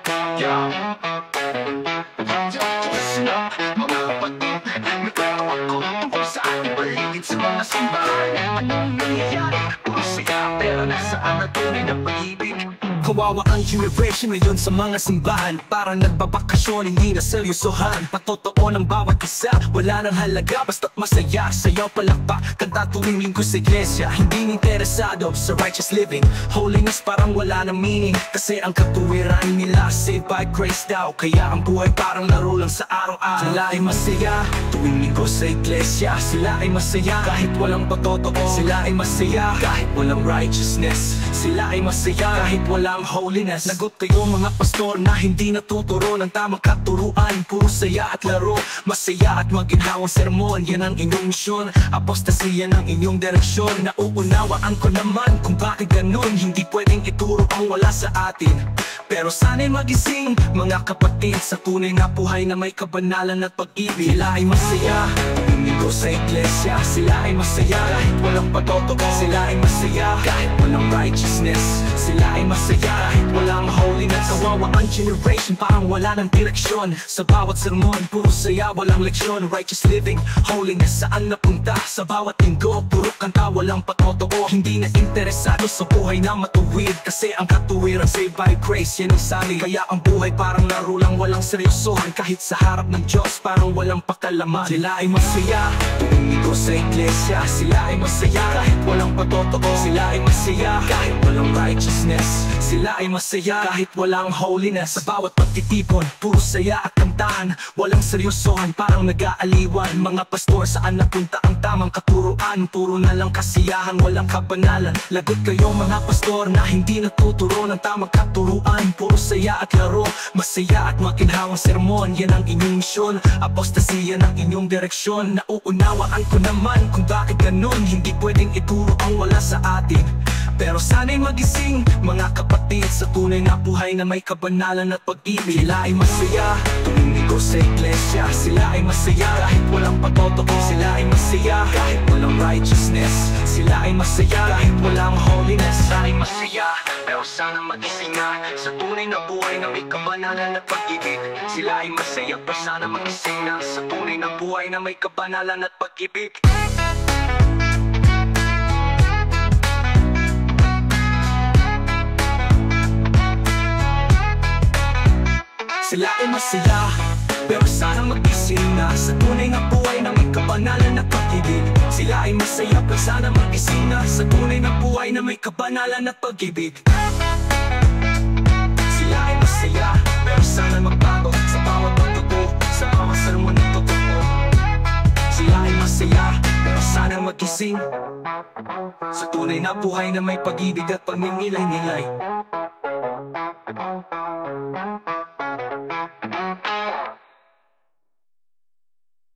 Yeah. Listen up, mga kapatid. Nagkakaroon ko tungkol sa ating paligid sa mga simbahan. Anong nangyayari? Puro saya, pero nasaan na tunay na pag-ibig? Kawawa ang generation ngayon sa mga simbahan. Parang nagbabakasyon, hindi na seryosohan. Patotoo ng bawat isa, wala nang halaga. Basta't masaya, sayaw palakpak. Kanta tuwing linggo sa iglesia. Hindi interesado sa righteous living. Holiness parang wala nang meaning, kasi ang katuwiran nila saved by grace daw. Kaya ang buhay parang laro lang sa araw-araw. Sila ay masaya tuwing linggo sa iglesia. Sila ay masaya kahit walang patotoo. Sila ay masaya kahit walang righteousness. Sila ay masaya kahit walang holiness. Lagot kayo mga pastor na hindi natuturo ng tamang katuruan. Puro saya at laro, masaya at maginhawang sermon. Yan ang inyong misyon, apostasya ng inyong direksyon. Nauunawaan ko naman kung bakit ganun. Hindi pwedeng ituro ang wala sa atin. Pero sana'y magising mga kapatid sa tunay na buhay na may kabanalan at pag-ibig. Sila ay masaya tuwing linggo sa iglesia. Sila ay masaya kahit walang patotoo. Sila ay masaya kahit walang righteousness. Sila ay masaya kahit walang holiness. Kawawa ang generation, parang wala ng direksyon. Sa bawat sermon, puro saya, walang leksyon. Righteous living, holiness, saan napunta? Sa bawat linggo, puro kanta, walang patotoo. Hindi na interesado sa buhay na matuwid, kasi ang katuwiran saved by grace, yan ang sali. Kaya ang buhay parang laro lang, walang seryosohan. Kahit sa harap ng Diyos, parang walang pakalaman. Sila ay masaya tuwing linggo sa iglesia. Sila ay masaya kahit walang patotoo. Sila ay masaya kahit walang righteousness. Sila ay masaya kahit walang holiness. Sa bawat pagtitipon, puro saya at kantahan. Walang seryosohan, parang nag-aaliwan. Mga pastor, saan napunta ang tamang katuruan? Puro na lang kasiyahan, walang kabanalan. Lagot kayo mga pastor na hindi natuturo ng tamang katuruan. Puro saya at laro, masaya at makinhawang sermon. Yan ang inyong misyon, apostasya ng inyong direksyon. Nauunawaan ko naman kung bakit ganun. Hindi pwedeng ituro ang wala sa atin. Pero sana'y magising mga kapatid sa tunay na buhay na may kabanalan at pag-ibig. Sila ay masaya tuwing linggo sa iglesia. Sila ay masaya kahit walang patotoo. Sila ay masaya kahit walang righteousness. Sila ay masaya kahit walang holiness. Sila ay masaya, pero sana magising na sa tunay na buhay na may kabanalan at pag-ibig. Sila ay masaya, pero sana magising na sa tunay na buhay na may kabanalan at pag-ibig. Sila ay masaya, pero sana magising na sa tunay na buhay na may kabanalan at pag-ibig. Sila ay masaya, pero sana magising na sa tunay na buhay na may kabanalan at pag-ibig. Sila ay masaya, pero sana magbago sa bawat pagtuto, sa bawat sermon na totoo. Sila ay masaya, pero sana magising sa tunay na buhay na may pag-ibig at pagninilay-nilay.